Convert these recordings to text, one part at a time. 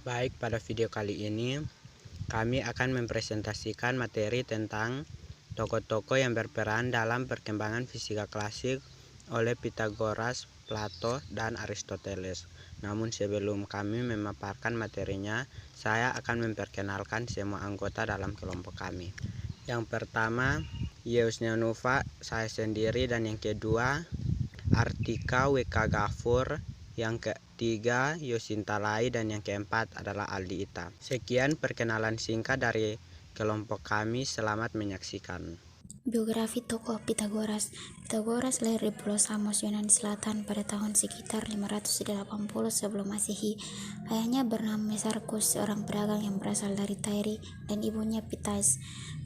Baik, pada video kali ini kami akan mempresentasikan materi tentang tokoh-tokoh yang berperan dalam perkembangan fisika klasik oleh Pythagoras, Plato, dan Aristoteles. Namun sebelum kami memaparkan materinya, saya akan memperkenalkan semua anggota dalam kelompok kami. Yang pertama, Yeus Neonova, saya sendiri, dan yang kedua, Artika WK Gafur, yang ketiga Yosinta Lai, dan yang keempat adalah Aldi Ita. Sekian perkenalan singkat dari kelompok kami, selamat menyaksikan. Biografi tokoh Pythagoras. Pythagoras lahir di Pulau Samos, Yunani Selatan pada tahun sekitar 580 sebelum Masehi. Ayahnya bernama Mesarkus, seorang pedagang yang berasal dari Tyre, dan ibunya Pythais.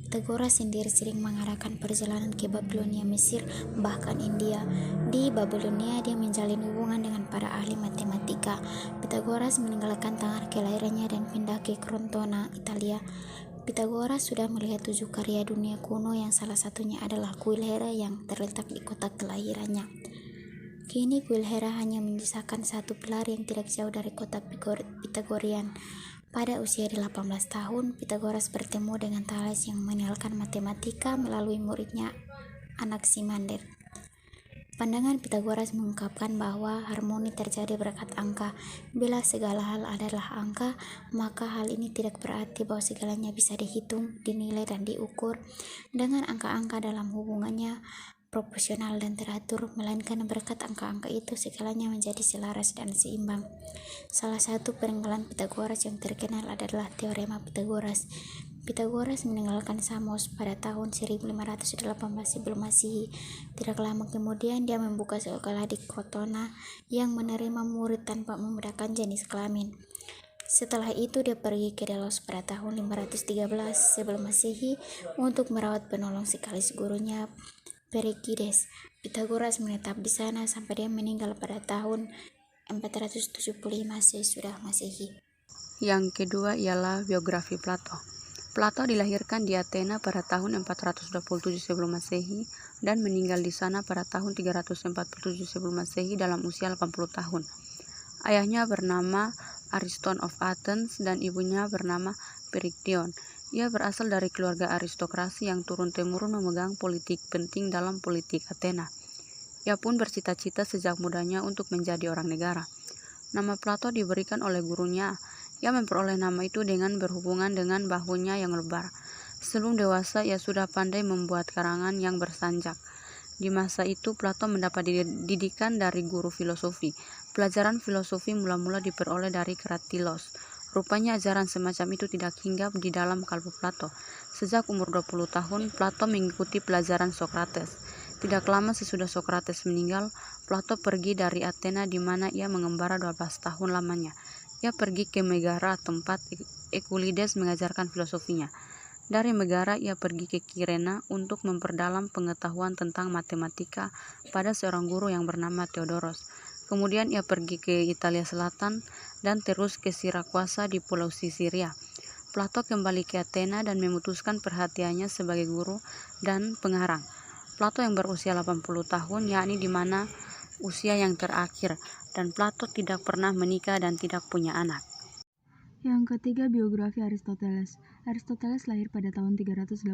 Pythagoras sendiri sering mengadakan perjalanan ke Babilonia, Mesir, bahkan India. Di Babilonia, dia menjalin hubungan dengan para ahli matematika. Pythagoras meninggalkan tanah kelahirannya dan pindah ke Crotona, Italia. Pythagoras sudah melihat 7 karya dunia kuno yang salah satunya adalah kuil Hera yang terletak di kota kelahirannya. Kini kuil Hera hanya menyisakan satu pilar yang tidak jauh dari kota Pythagorean. Pada usia 18 tahun, Pythagoras bertemu dengan Thales yang mengenalkan matematika melalui muridnya Anaximander. Pandangan Pythagoras mengungkapkan bahwa harmoni terjadi berkat angka. Bila segala hal adalah angka, maka hal ini tidak berarti bahwa segalanya bisa dihitung, dinilai, dan diukur dengan angka-angka dalam hubungannya proporsional dan teratur, melainkan berkat angka-angka itu segalanya menjadi selaras dan seimbang. Salah satu peninggalan Pythagoras yang terkenal adalah teorema Pythagoras. Pythagoras meninggalkan Samos pada tahun 1518 sebelum Masehi. Tidak lama kemudian dia membuka sekolah di Crotona yang menerima murid tanpa membedakan jenis kelamin. Setelah itu dia pergi ke Delos pada tahun 513 sebelum Masehi untuk merawat penolong sekaligus gurunya Perikides. Pythagoras menetap di sana sampai dia meninggal pada tahun 475 sesudah Masehi. Yang kedua ialah biografi Plato. Plato dilahirkan di Athena pada tahun 427 sebelum Masehi dan meninggal di sana pada tahun 347 sebelum Masehi dalam usia 80 tahun. Ayahnya bernama Ariston of Athens dan ibunya bernama Periktion. Ia berasal dari keluarga aristokrasi yang turun-temurun memegang politik penting dalam politik Athena. Ia pun bercita-cita sejak mudanya untuk menjadi orang negara. Nama Plato diberikan oleh gurunya. Ia memperoleh nama itu dengan berhubungan dengan bahunya yang lebar. Sebelum dewasa, ia sudah pandai membuat karangan yang bersanjak. Di masa itu, Plato mendapat didikan dari guru filosofi. Pelajaran filosofi mula-mula diperoleh dari Kratilos. Rupanya ajaran semacam itu tidak hinggap di dalam kalbu Plato. Sejak umur 20 tahun, Plato mengikuti pelajaran Sokrates. Tidak lama sesudah Sokrates meninggal, Plato pergi dari Athena di mana ia mengembara 12 tahun lamanya. Ia pergi ke Megara, tempat Euclides mengajarkan filosofinya. Dari Megara ia pergi ke Kirena untuk memperdalam pengetahuan tentang matematika pada seorang guru yang bernama Theodoros. Kemudian ia pergi ke Italia Selatan dan terus ke Sirakusa di Pulau Sisilia. Plato kembali ke Athena dan memutuskan perhatiannya sebagai guru dan pengarang. Plato yang berusia 80 tahun, yakni di mana usia yang terakhir, dan Plato tidak pernah menikah dan tidak punya anak. Yang ketiga, biografi Aristoteles. Aristoteles lahir pada tahun 384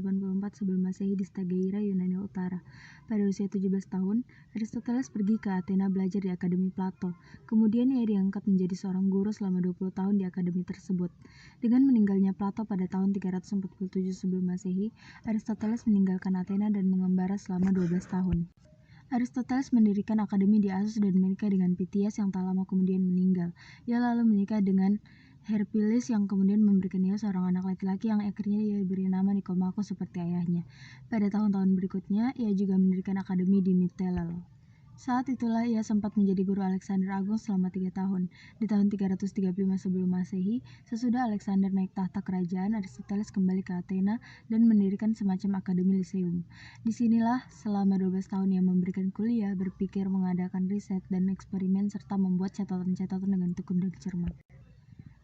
sebelum Masehi di Stagira, Yunani Utara. Pada usia 17 tahun, Aristoteles pergi ke Athena belajar di Akademi Plato. Kemudian ia diangkat menjadi seorang guru selama 20 tahun di akademi tersebut. Dengan meninggalnya Plato pada tahun 347 sebelum Masehi, Aristoteles meninggalkan Athena dan mengembara selama 12 tahun. Aristoteles mendirikan akademi di Asos dan menikah dengan Pitias yang tak lama kemudian meninggal. Ia lalu menikah dengan Herpiles yang kemudian memberikan ia seorang anak laki-laki yang akhirnya ia beri nama Nikomakos seperti ayahnya. Pada tahun-tahun berikutnya, ia juga mendirikan akademi di Mittelel. Saat itulah ia sempat menjadi guru Alexander Agung selama 3 tahun. Di tahun 335 sebelum Masehi, sesudah Alexander naik tahta kerajaan, Aristoteles kembali ke Athena dan mendirikan semacam akademi Lyceum. Disinilah selama 12 tahun ia memberikan kuliah, berpikir, mengadakan riset dan eksperimen serta membuat catatan-catatan dengan tekun dan cermat.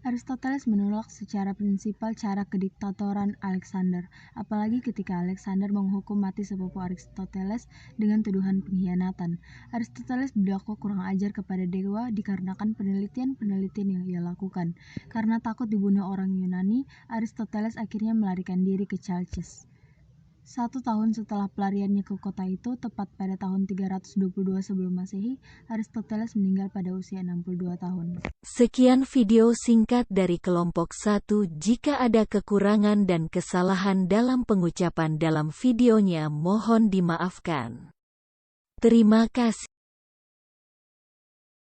Aristoteles menolak secara prinsipal cara kediktatoran Alexander, apalagi ketika Alexander menghukum mati sepupu Aristoteles dengan tuduhan pengkhianatan. Aristoteles didakwa kurang ajar kepada dewa dikarenakan penelitian-penelitian yang ia lakukan. Karena takut dibunuh orang Yunani, Aristoteles akhirnya melarikan diri ke Chalcis. 1 tahun setelah pelariannya ke kota itu, tepat pada tahun 322 sebelum Masehi, Aristoteles meninggal pada usia 62 tahun. Sekian video singkat dari kelompok 1. Jika ada kekurangan dan kesalahan dalam pengucapan dalam videonya, mohon dimaafkan. Terima kasih.